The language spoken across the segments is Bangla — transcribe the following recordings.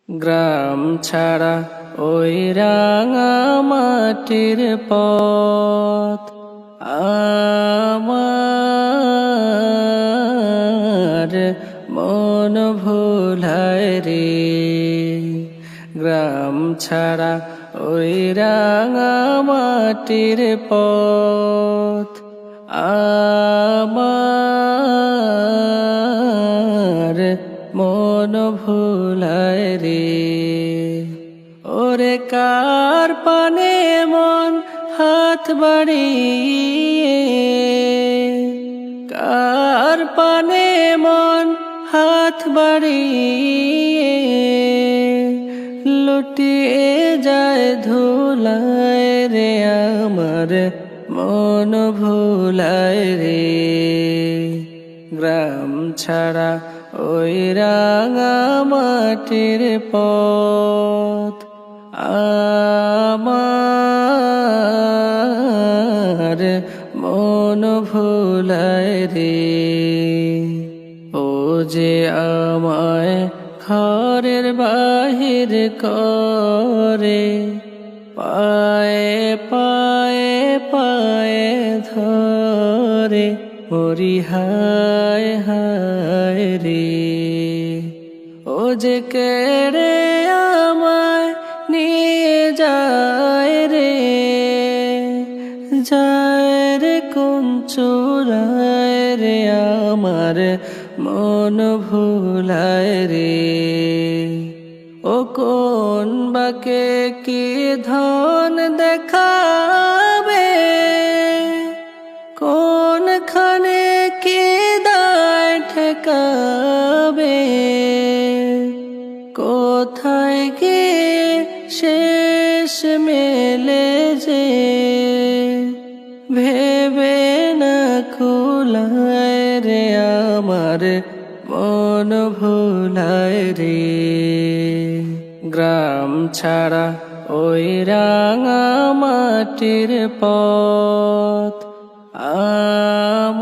গ্রাম ছাড়া ওই রাঙা মাটির পথ আমার মন ভোলায় রে। গ্রাম ছাড়া ওই রাঙা মাটির পথ আমার মন ভোলায় রে। ওরে কার পানে মন হাত বাড়িয়ে, কার পানে মন হাত বাড়িয়ে লুটিয়ে যায় ধুলায় রে। আমার মন ভোলায় রে। গ্রাম ছাড়া ওই রাঙা মাটির পথ আমার মন ভোলায় রে। ও যে আমায় ঘরের বাহির করে, পায়ে পায়ে পায়ে ধরে মরি হায় হায় রে। ও যে কেড়ে আমায় নিয়ে যায় রে, যায় রে কোন চোরায় রে। আমার মন ভোলায় রে। ও কোন বাকে কি ধন দেখাবে, কোনখানে কি দায় ঠেকাবে, কোথায় গিয়ে শেষ মেলে যে ভেবে না কুলায় রে। আমার মন ভোলায় রে। গ্রাম ছাড়া ওই রাঙা মাটির পথ আমার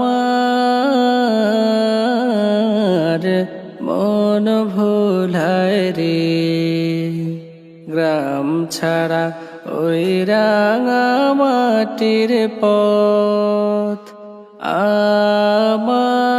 মন ভোলায় রে। গ্রাম ছাড়া ওই রাঙা মাটির পথ আমার